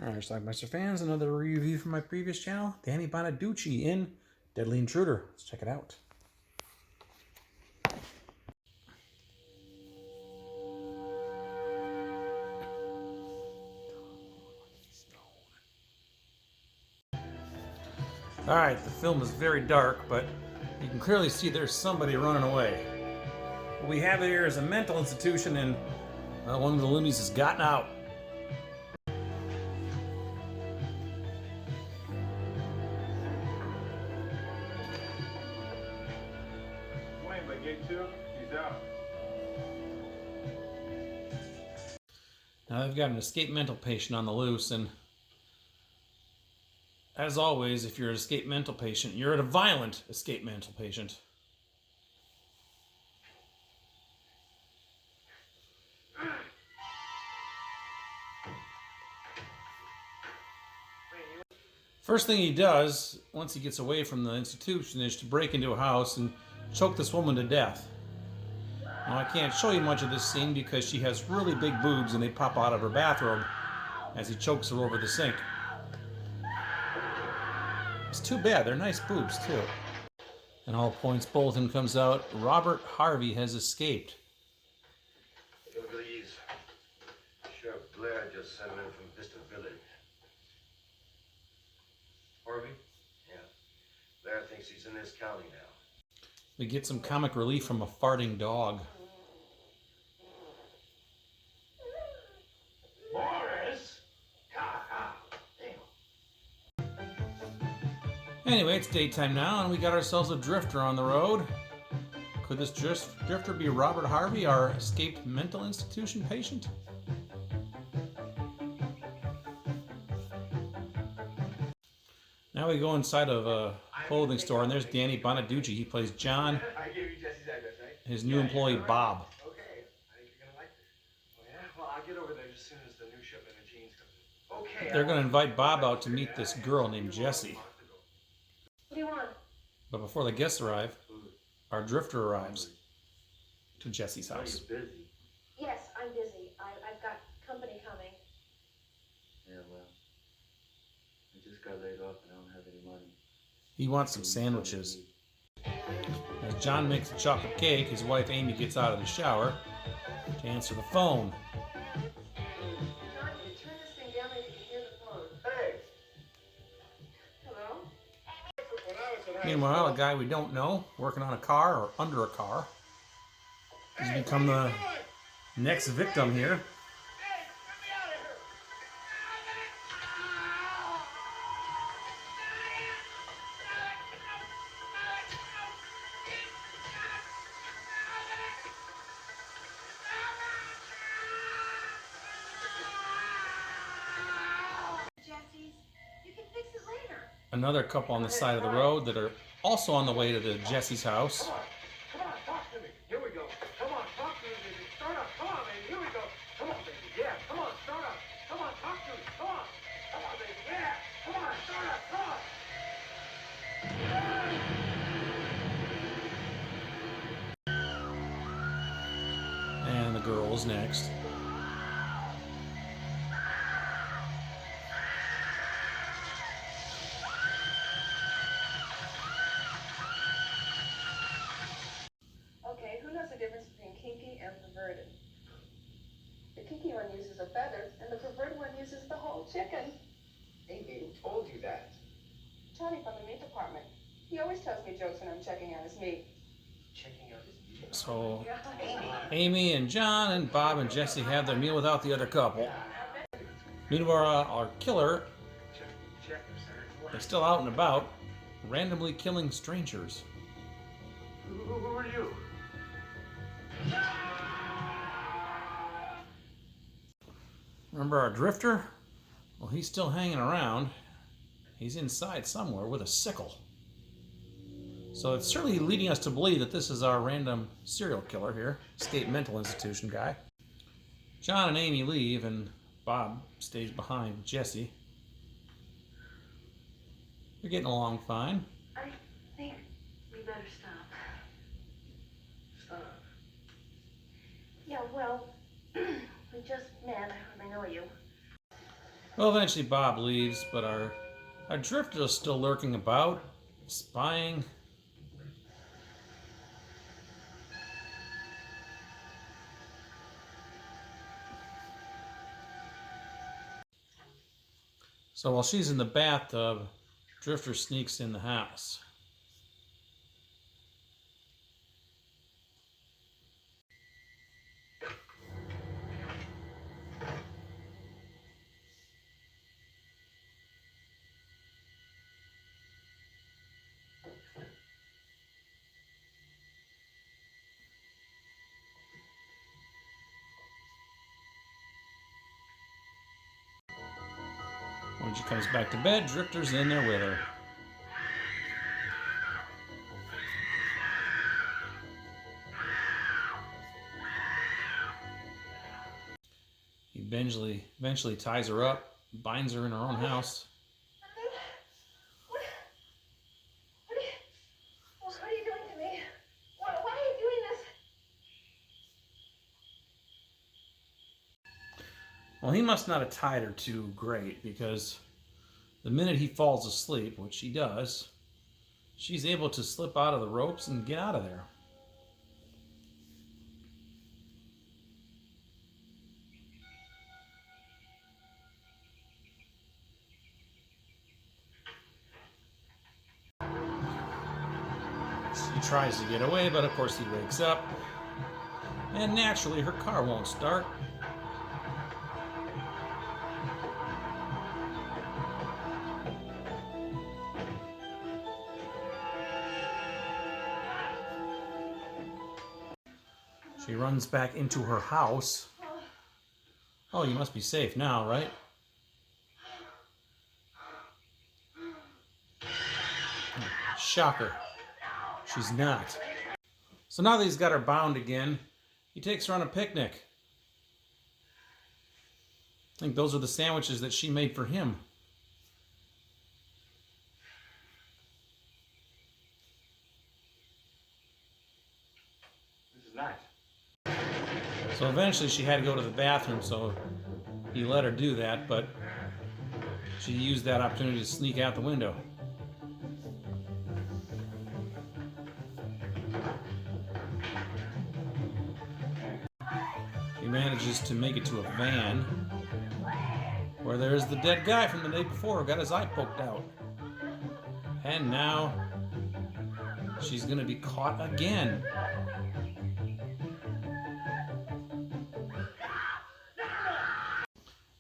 Alright, Schlockmeister fans, another review from my previous channel. Danny Bonaducci in Deadly Intruder. Let's check it out. Alright, the film is very dark, but you can clearly see there's somebody running away. What we have here is a mental institution, and one of the loonies has gotten out. By gate 2, he's out. Now they've got an escaped mental patient on the loose, and as always, if you're an escaped mental patient, you're a violent escaped mental patient. First thing he does, once he gets away from the institution, is to break into a house and choke this woman to death. Now, I can't show you much of this scene because she has really big boobs and they pop out of her bathrobe as he chokes her over the sink. It's too bad, they're nice boobs too. And all points bulletin comes out, Robert Harvey has escaped. Please. Sheriff Blair just sent him in from Vista Village. Harvey? Yeah. Blair thinks he's in this county now. We get some comic relief from a farting dog. Morris? Anyway, it's daytime now, and we got ourselves a drifter on the road. Could this drifter be Robert Harvey, our escaped mental institution patient? Now we go inside of a clothing store, and there's Danny Bonaducci. He plays John, I gave you Jesse's address, right? his new employee, Bob. Okay, I think you're gonna like this. Oh yeah? Well, I'll get over there as soon as the new shipment of jeans comes in. Okay. They're going to invite Bob out to meet this girl named Jessie. What do you want? But before the guests arrive, our drifter arrives to Jessie's house. Busy. Yes, I'm busy. I've got company coming. Yeah, well, I just got laid off and I don't have any money. He wants some sandwiches. As John makes a chocolate cake, his wife Amy gets out of the shower to answer the phone. John, you turn this thing down and you can hear the phone. Hey! Hello? Meanwhile, a guy we don't know, working on a car or under a car, has become the next victim here. Another couple on the side of the road that are also on the way to the Jessie's house. Come on, talk to me. Here we go. Come on, talk to me, baby. Start up. Come on, baby. Here we go. Come on, baby. Yeah, come on, start up. Come on, talk to me. Come on. Come on, baby. Yeah. Come on, start up. Come on. And the girl's next. Okay, who knows the difference between kinky and perverted? The kinky one uses a feather, and the perverted one uses the whole chicken. Amy, who told you that? Tony from the meat department. He always tells me jokes when I'm checking out his meat. Checking out his meat. So Amy and John and Bob and Jessie have their meal without the other couple. Meanwhile, our killer is still out and about, randomly killing strangers. Who are you? Remember our drifter? Well, he's still hanging around. He's inside somewhere with a sickle. So it's certainly leading us to believe that this is our random serial killer here, escaped mental institution guy. John and Amy leave, and Bob stays behind with Jessie. They're getting along fine. I think we better stop. Stop. Yeah, well, we just met. I hardly know you. Well, eventually Bob leaves, but our drifter is still lurking about, spying. So while she's in the bathtub, Drifter sneaks in the house. When she comes back to bed, Drifter's in there with her. He eventually ties her up, binds her in her own house. What are you doing to me? Why are you doing this? Well, he must not have tied her too great, because the minute he falls asleep, which he does, she's able to slip out of the ropes and get out of there. She tries to get away, but of course he wakes up. And naturally, her car won't start. She runs back into her house. Oh, you must be safe now, right? Shocker. She's not. So now that he's got her bound again, he takes her on a picnic. I think those are the sandwiches that she made for him. This is nice. So eventually she had to go to the bathroom, so he let her do that, but she used that opportunity to sneak out the window. He manages to make it to a van where there's the dead guy from the day before who got his eye poked out. And now she's going to be caught again.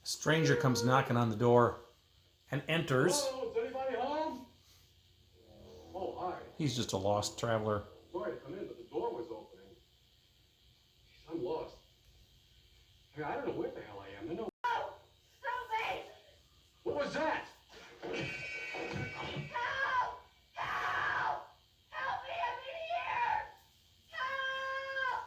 A stranger comes knocking on the door and enters. Hello, is anybody home? Oh, hi. He's just a lost traveler. Sorry to come in, but the door was opening. Jeez, I'm lost. I mean, I don't know where the hell I am. There's no... Oh, stop it! What was that? Help! Help! Help me! I'm in here! Help!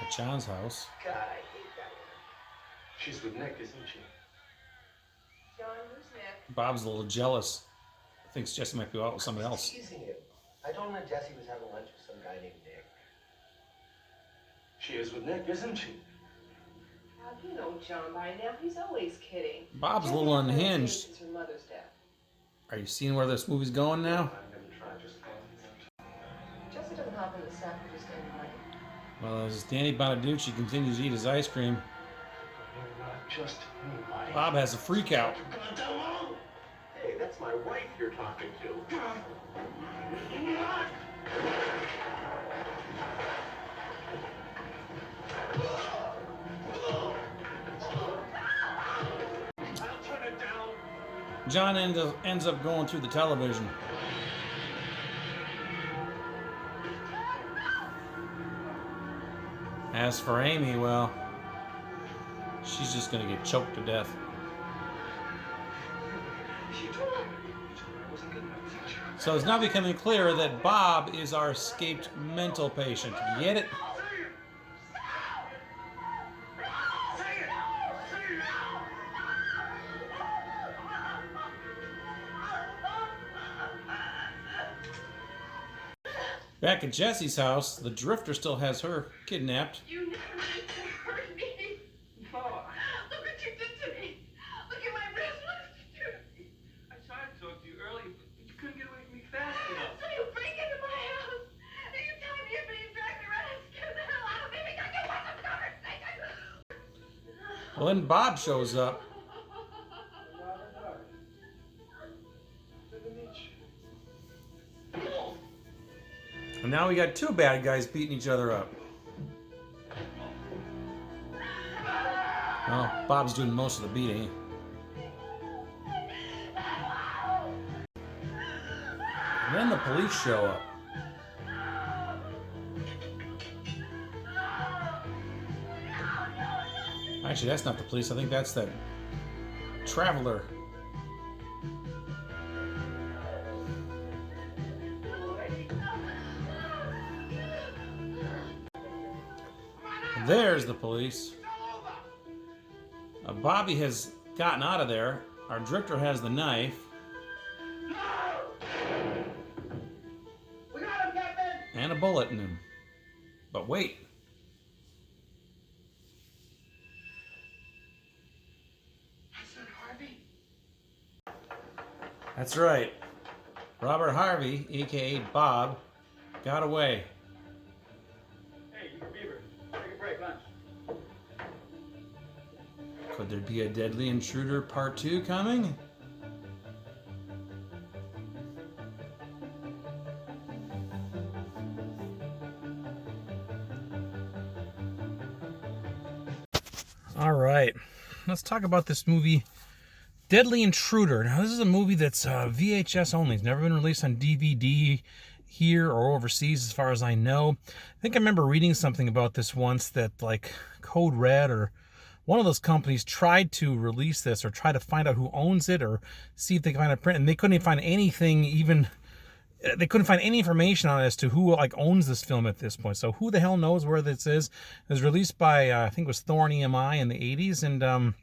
At John's house. God, I hate that one. She's with Nick, isn't she? John, who's Nick? Bob's a little jealous. Thinks Jesse might be out with somebody else. Teasing you. I told him that Jessie was having lunch with some guy named Nick. She is with Nick, isn't she? Bob, you know John by now. He's always kidding. Bob's a little unhinged. Since her mother's death. Are you seeing where this movie's going now? I'm gonna try just Jesse doesn't hop in the sack for just any money. Well, as Danny Bonaducci continues to eat his ice cream, You're not just anybody. Bob has a freak out. Goddamn long! Hey, that's my wife you're talking to. I'll turn it down. John ends up going through the television. As for Amy, well, she's just gonna get choked to death. She told me. She told me I wasn't good enough for you. So it's now becoming clear that Bob is our escaped mental patient. Get it? Back at Jesse's house, the Drifter still has her kidnapped. You never meant to hurt me. Well, then Bob shows up. And now we got two bad guys beating each other up. Oh, Bob's doing most of the beating. And then the police show up. Actually, that's not the police. I think that's that traveler. There's the police. Bobby has gotten out of there. Our drifter has the knife. We got him, Captain! And a bullet in him. But wait. That's right. Robert Harvey, aka Bob, got away. Hey, you Beaver. Take a break, lunch. Could there be a Deadly Intruder Part 2 coming? All right, let's talk about this movie, Deadly Intruder. Now, this is a movie that's VHS only. It's never been released on DVD here or overseas, as far as I know. I think I remember reading something about this once, that like Code Red or one of those companies tried to release this or try to find out who owns it or see if they can find a print, and they couldn't even find anything, even they couldn't find any information on it as to who like owns this film at this point. So who the hell knows where this is? It was released by I think it was Thorn EMI in the 80s, and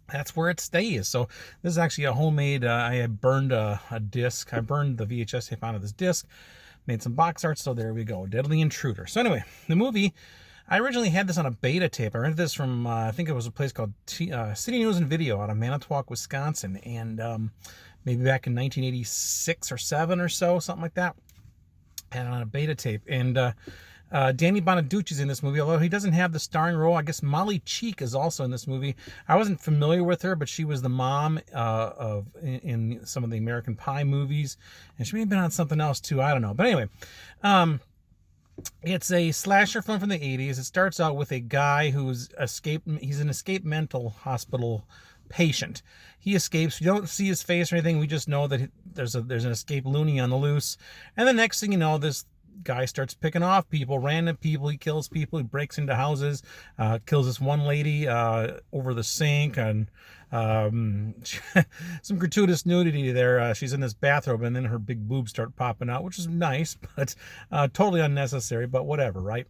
that's where it stays. So this is actually a homemade, I burned a disc. I burned the VHS tape out of this disc, made some box art, so there we go, Deadly Intruder. So anyway, the movie, I originally had this on a beta tape. I rented this from, I think it was a place called City News and Video out of Manitowoc, Wisconsin, and maybe back in 1986 or 7 or so, something like that. Had it on a beta tape, and Danny Bonaducci's in this movie, although he doesn't have the starring role. I guess Molly Cheek is also in this movie. I wasn't familiar with her, but she was the mom in some of the American Pie movies, and she may have been on something else too. I don't know. But anyway, it's a slasher film from the 80s. It starts out with a guy who's escaped. He's an escaped mental hospital patient. He escapes. We don't see his face or anything. We just know that there's an escaped loony on the loose. And the next thing you know, this guy starts picking off people, random people. He kills people. He breaks into houses, kills this one lady over the sink, and some gratuitous nudity there. She's in this bathrobe, and then her big boobs start popping out, which is nice, but totally unnecessary, but whatever, right?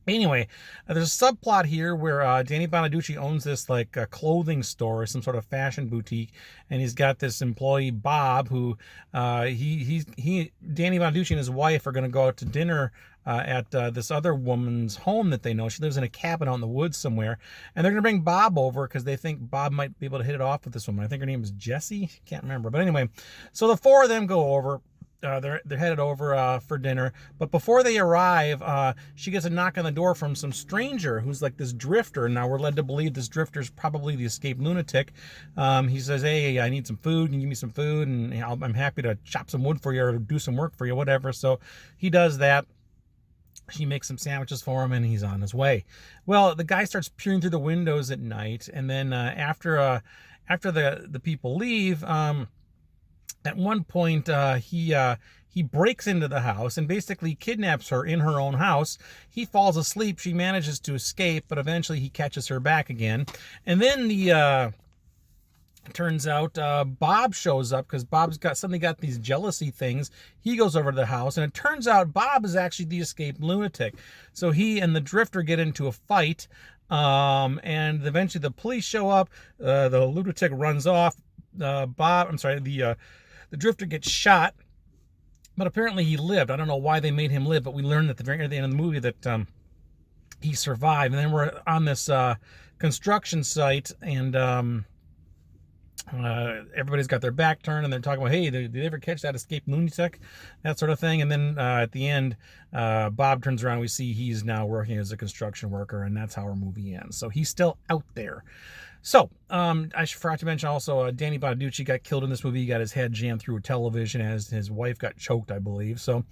Anyway, there's a subplot here where Danny Bonaducci owns this like clothing store, some sort of fashion boutique, and he's got this employee Bob who Danny Bonaducci and his wife are going to go out to dinner at this other woman's home that they know. She lives in a cabin out in the woods somewhere, and they're going to bring Bob over because they think Bob might be able to hit it off with this woman. I think her name is Jessie. Can't remember, but anyway, so the four of them go over. They're headed over for dinner, but before they arrive, she gets a knock on the door from some stranger who's like this drifter. Now we're led to believe this drifter is probably the escaped lunatic. He says, "Hey, I need some food. Can you give me some food? And I'm happy to chop some wood for you or do some work for you, whatever." So he does that. She makes some sandwiches for him, and he's on his way. Well, the guy starts peering through the windows at night, and then after the people leave. At one point, he breaks into the house and basically kidnaps her in her own house. He falls asleep. She manages to escape, but eventually he catches her back again. And then turns out Bob shows up because Bob's got these jealousy things. He goes over to the house, and it turns out Bob is actually the escaped lunatic. So he and the drifter get into a fight, and eventually the police show up. The lunatic runs off. The drifter gets shot, but apparently he lived. I don't know why they made him live, but we learned at the very end of the movie that he survived. And then we're on this construction site, and Everybody's got their back turned and they're talking about, hey, did they ever catch that escaped lunatic? That sort of thing. And then at the end, Bob turns around. We see he's now working as a construction worker, and that's how our movie ends. So he's still out there. So, I forgot to mention also, Danny Bonaducci got killed in this movie. He got his head jammed through a television as his wife got choked, I believe. So,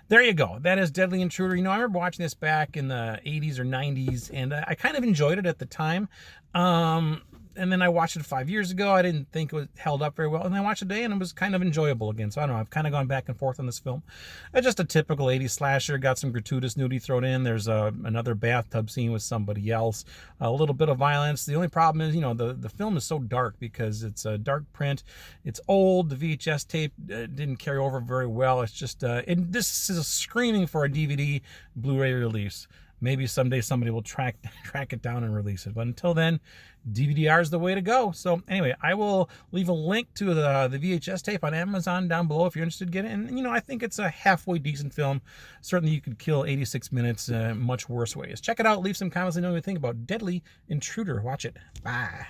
there you go. That is Deadly Intruder. You know, I remember watching this back in the 80s or 90s, and I kind of enjoyed it at the time. And then I watched it 5 years ago. I didn't think it was held up very well. And I watched it today, and it was kind of enjoyable again. So I don't know. I've kind of gone back and forth on this film. It's just a typical 80s slasher. Got some gratuitous nudity thrown in. There's another bathtub scene with somebody else. A little bit of violence. The only problem is, you know, the film is so dark because it's a dark print. It's old. The VHS tape didn't carry over very well. It's just, this is screaming for a DVD Blu-ray release. Maybe someday somebody will track it down and release it. But until then, DVD-R is the way to go. So anyway, I will leave a link to the VHS tape on Amazon down below if you're interested in getting it. And, you know, I think it's a halfway decent film. Certainly you could kill 86 minutes much worse ways. Check it out. Leave some comments. Let me know what you think about Deadly Intruder. Watch it. Bye.